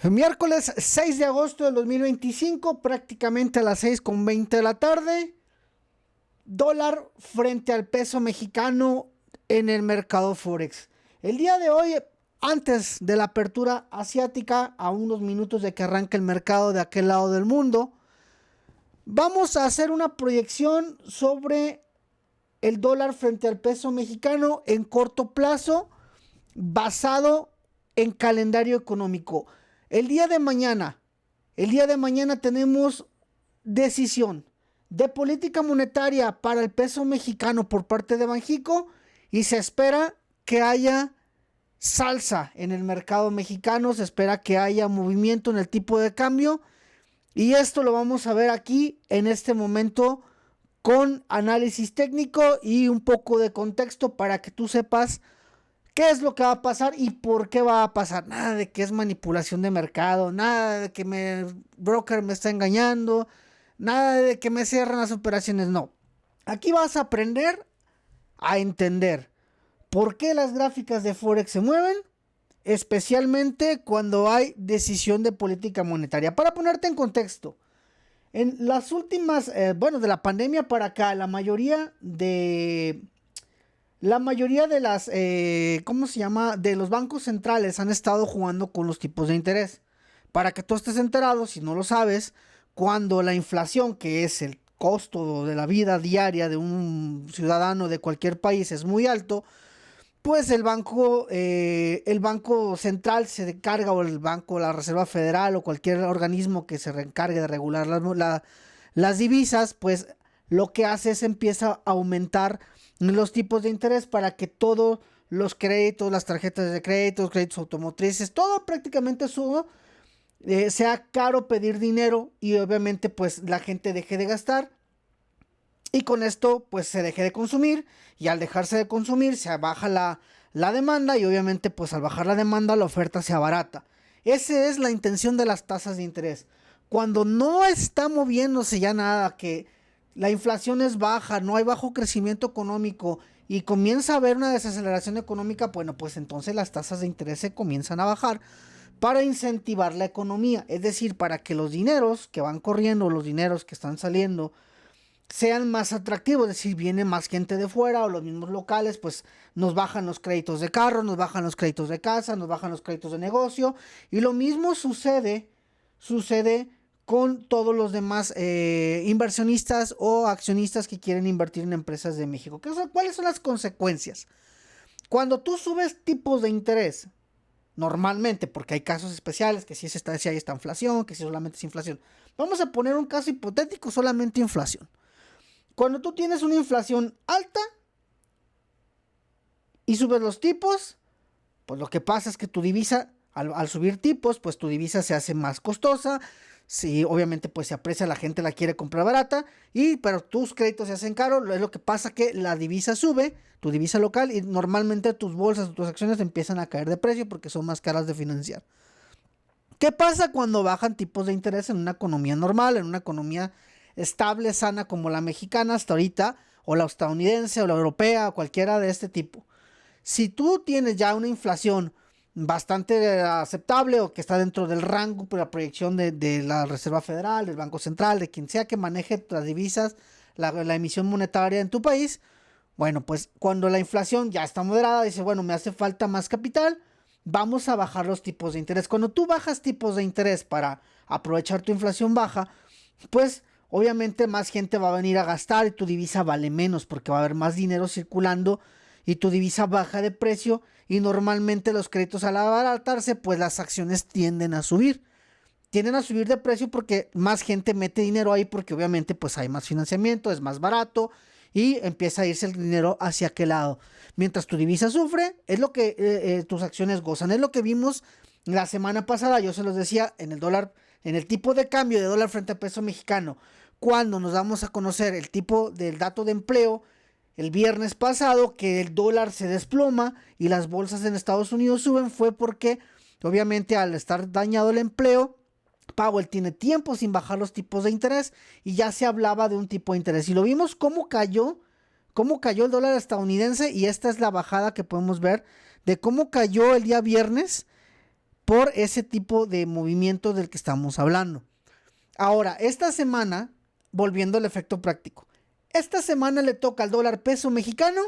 Miércoles 6 de agosto del 2025, prácticamente a las 6:20 de la tarde. Dólar frente al peso mexicano en el mercado Forex. El día de hoy, antes de la apertura asiática, a unos minutos de que arranque el mercado de aquel lado del mundo, vamos a hacer una proyección sobre el dólar frente al peso mexicano en corto plazo, basado en calendario económico. El día de mañana tenemos decisión de política monetaria para el peso mexicano por parte de Banxico y se espera que haya salsa en el mercado mexicano, se espera que haya movimiento en el tipo de cambio y esto lo vamos a ver aquí en este momento con análisis técnico y un poco de contexto para que tú sepas qué es lo que va a pasar y por qué va a pasar. Nada de que es manipulación de mercado, nada de que broker me está engañando, nada de que me cierran las operaciones, no. Aquí vas a aprender a entender por qué las gráficas de Forex se mueven, especialmente cuando hay decisión de política monetaria. Para ponerte en contexto, en las últimas, de la pandemia para acá, la mayoría de las, ¿cómo se llama? De los bancos centrales han estado jugando con los tipos de interés. Para que tú estés enterado, si no lo sabes, cuando la inflación, que es el costo de la vida diaria de un ciudadano de cualquier país, es muy alto, pues el banco central se encarga, o el banco, la Reserva Federal o cualquier organismo que se encargue de regular las divisas, pues lo que hace es empieza a aumentar los tipos de interés para que todos los créditos, las tarjetas de crédito, créditos automotrices, todo prácticamente suba, sea caro pedir dinero y obviamente pues la gente deje de gastar y con esto pues se deje de consumir y al dejarse de consumir se baja la demanda y obviamente pues al bajar la demanda la oferta se abarata. Esa es la intención de las tasas de interés. Cuando no está moviéndose ya nada, que la inflación es baja, no hay bajo crecimiento económico y comienza a haber una desaceleración económica, bueno, pues entonces las tasas de interés se comienzan a bajar para incentivar la economía, es decir, para que los dineros que van corriendo, los dineros que están saliendo, sean más atractivos, es decir, viene más gente de fuera o los mismos locales, pues nos bajan los créditos de carro, nos bajan los créditos de casa, nos bajan los créditos de negocio y lo mismo sucede con todos los demás inversionistas o accionistas que quieren invertir en empresas de México. ¿Cuáles son las consecuencias? Cuando tú subes tipos de interés, normalmente, porque hay casos especiales, que si hay esta inflación, que si solamente es inflación. Vamos a poner un caso hipotético, solamente inflación. Cuando tú tienes una inflación alta y subes los tipos, pues lo que pasa es que tu divisa, al subir tipos, pues tu divisa se hace más costosa. Sí, obviamente pues se aprecia, la gente la quiere comprar barata, pero tus créditos se hacen caros, es lo que pasa que la divisa sube, tu divisa local, y normalmente tus bolsas, tus acciones empiezan a caer de precio porque son más caras de financiar. ¿Qué pasa cuando bajan tipos de interés en una economía normal, en una economía estable, sana como la mexicana hasta ahorita, o la estadounidense, o la europea, o cualquiera de este tipo? Si tú tienes ya una inflación bastante aceptable o que está dentro del rango por la proyección de la Reserva Federal, del Banco Central, de quien sea que maneje las divisas, la emisión monetaria en tu país, bueno, pues cuando la inflación ya está moderada, dice, bueno, me hace falta más capital, vamos a bajar los tipos de interés. Cuando tú bajas tipos de interés para aprovechar tu inflación baja, pues obviamente más gente va a venir a gastar y tu divisa vale menos porque va a haber más dinero circulando y tu divisa baja de precio y normalmente los créditos al abaratarse, pues las acciones tienden a subir. Tienden a subir de precio porque más gente mete dinero ahí porque obviamente pues hay más financiamiento, es más barato y empieza a irse el dinero hacia aquel lado. Mientras tu divisa sufre, es lo que tus acciones gozan. Es lo que vimos la semana pasada, yo se los decía, en el dólar, en el tipo de cambio de dólar frente al peso mexicano. Cuando nos damos a conocer el tipo del dato de empleo, el viernes pasado, que el dólar se desploma y las bolsas en Estados Unidos suben, fue porque obviamente al estar dañado el empleo, Powell tiene tiempo sin bajar los tipos de interés y ya se hablaba de un tipo de interés. Y lo vimos cómo cayó el dólar estadounidense, y esta es la bajada que podemos ver de cómo cayó el día viernes por ese tipo de movimiento del que estamos hablando. Ahora, esta semana, volviendo al efecto práctico, esta semana le toca al dólar peso mexicano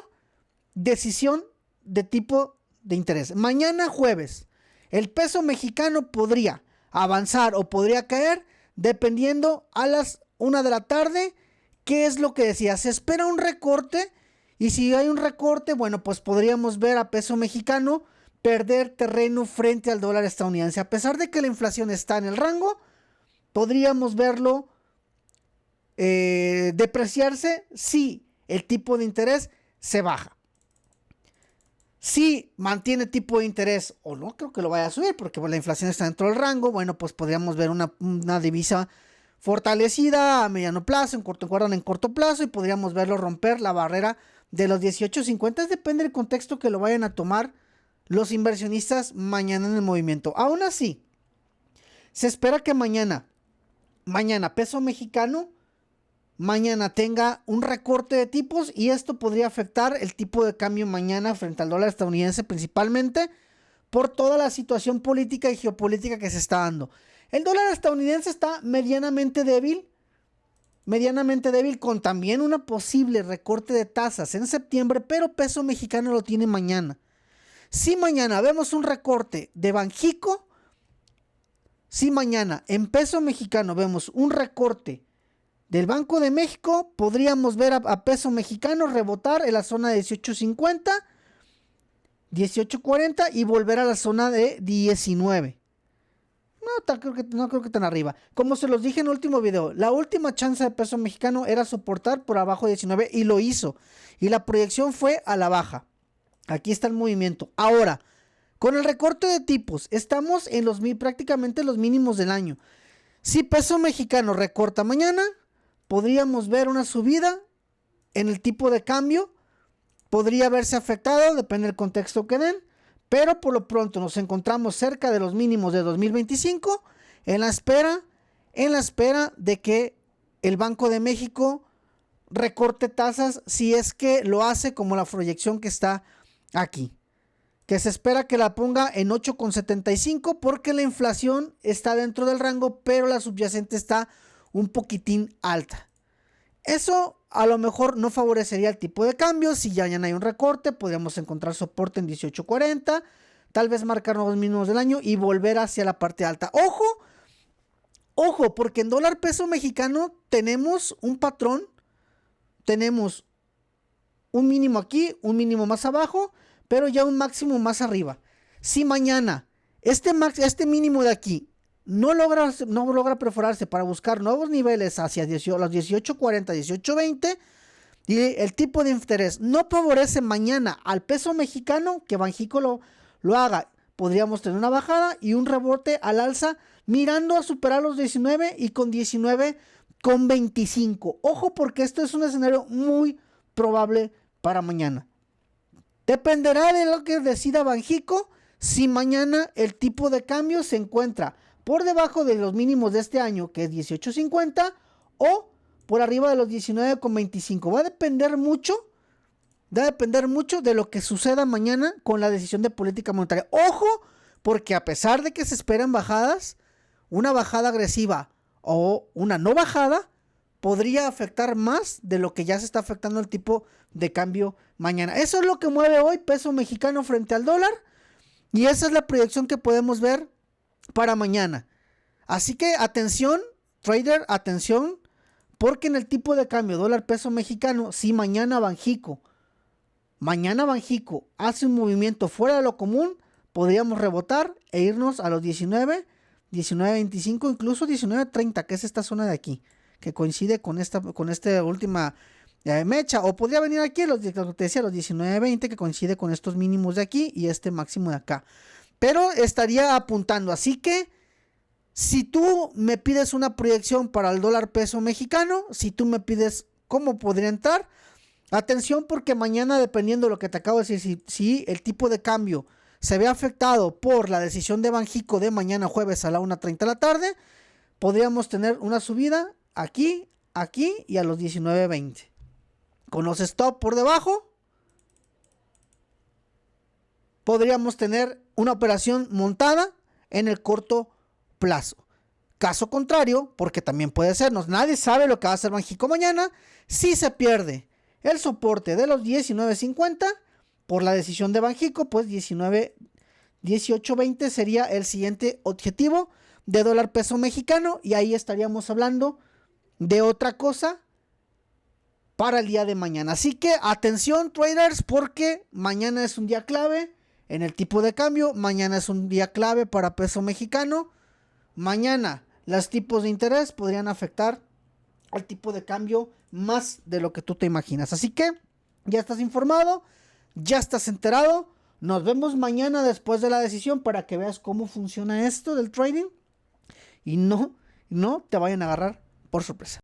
decisión de tipo de interés. Mañana jueves, el peso mexicano podría avanzar o podría caer dependiendo a las 1 de la tarde. ¿Qué es lo que decía? Se espera un recorte, y si hay un recorte, bueno, pues podríamos ver a peso mexicano perder terreno frente al dólar estadounidense. A pesar de que la inflación está en el rango, podríamos verlo depreciarse si el tipo de interés se baja. Si mantiene tipo de interés o no, creo que lo vaya a subir porque la inflación está dentro del rango. Bueno, pues podríamos ver una divisa fortalecida a mediano plazo, en corto plazo, y podríamos verlo romper la barrera de los 18.50. Depende del contexto que lo vayan a tomar los inversionistas mañana en el movimiento. Aún así, se espera que mañana peso mexicano mañana tenga un recorte de tipos, y esto podría afectar el tipo de cambio mañana frente al dólar estadounidense, principalmente por toda la situación política y geopolítica que se está dando. El dólar estadounidense está medianamente débil, con también una posible recorte de tasas en septiembre, pero peso mexicano lo tiene mañana. Si mañana vemos un recorte de Banxico, si mañana en peso mexicano vemos un recorte del Banco de México, podríamos ver a peso mexicano rebotar en la zona de 18.50, 18.40 y volver a la zona de 19. No creo que tan arriba. Como se los dije en el último video, la última chance de peso mexicano era soportar por abajo de 19 y lo hizo. Y la proyección fue a la baja. Aquí está el movimiento. Ahora, con el recorte de tipos, estamos en prácticamente los mínimos del año. Si peso mexicano recorta mañana, podríamos ver una subida en el tipo de cambio. Podría verse afectado, depende del contexto que den, pero por lo pronto nos encontramos cerca de los mínimos de 2025 en la espera de que el Banco de México recorte tasas, si es que lo hace como la proyección que está aquí, que se espera que la ponga en 8.75 porque la inflación está dentro del rango, pero la subyacente está un poquitín alta. Eso a lo mejor no favorecería el tipo de cambio. Si ya hay un recorte, podríamos encontrar soporte en 18.40, tal vez marcar nuevos mínimos del año y volver hacia la parte alta. Ojo, porque en dólar peso mexicano tenemos un patrón, tenemos un mínimo aquí, un mínimo más abajo, pero ya un máximo más arriba. Si mañana este mínimo de aquí no logra perforarse para buscar nuevos niveles hacia los 18.40, 18.20, y el tipo de interés no favorece mañana al peso mexicano, que Banxico lo haga, podríamos tener una bajada y un rebote al alza mirando a superar los 19 y con 19.25. Ojo, porque esto es un escenario muy probable para mañana. Dependerá de lo que decida Banxico si mañana el tipo de cambio se encuentra por debajo de los mínimos de este año, que es 18.50, o por arriba de los 19.25. Va a depender mucho de lo que suceda mañana con la decisión de política monetaria. Ojo, porque a pesar de que se esperan bajadas, una bajada agresiva o una no bajada podría afectar más de lo que ya se está afectando el tipo de cambio mañana. Eso es lo que mueve hoy peso mexicano frente al dólar, y esa es la proyección que podemos ver para mañana. Así que atención, trader, atención, porque en el tipo de cambio dólar peso mexicano, si mañana Banxico hace un movimiento fuera de lo común, podríamos rebotar e irnos a los 19.25, incluso 19.30, que es esta zona de aquí, que coincide con esta última mecha, o podría venir aquí los 19.20, que coincide con estos mínimos de aquí y este máximo de acá, pero estaría apuntando. Así que si tú me pides una proyección para el dólar peso mexicano, si tú me pides cómo podría entrar, atención, porque mañana, dependiendo de lo que te acabo de decir, si el tipo de cambio se ve afectado por la decisión de Banxico de mañana jueves a la 1:30 de la tarde, podríamos tener una subida aquí y a los 19.20. Con los stop por debajo, podríamos tener una operación montada en el corto plazo. Caso contrario, porque también puede sernos, nadie sabe lo que va a hacer Banxico mañana. Si se pierde el soporte de los 19.50 por la decisión de Banxico, pues 18.20 sería el siguiente objetivo de dólar peso mexicano, y ahí estaríamos hablando de otra cosa para el día de mañana. Así que atención, traders, porque mañana es un día clave en el tipo de cambio. Mañana es un día clave para peso mexicano. Mañana los tipos de interés podrían afectar al tipo de cambio más de lo que tú te imaginas. Así que ya estás informado, ya estás enterado. Nos vemos mañana después de la decisión para que veas cómo funciona esto del trading y no te vayan a agarrar por sorpresa.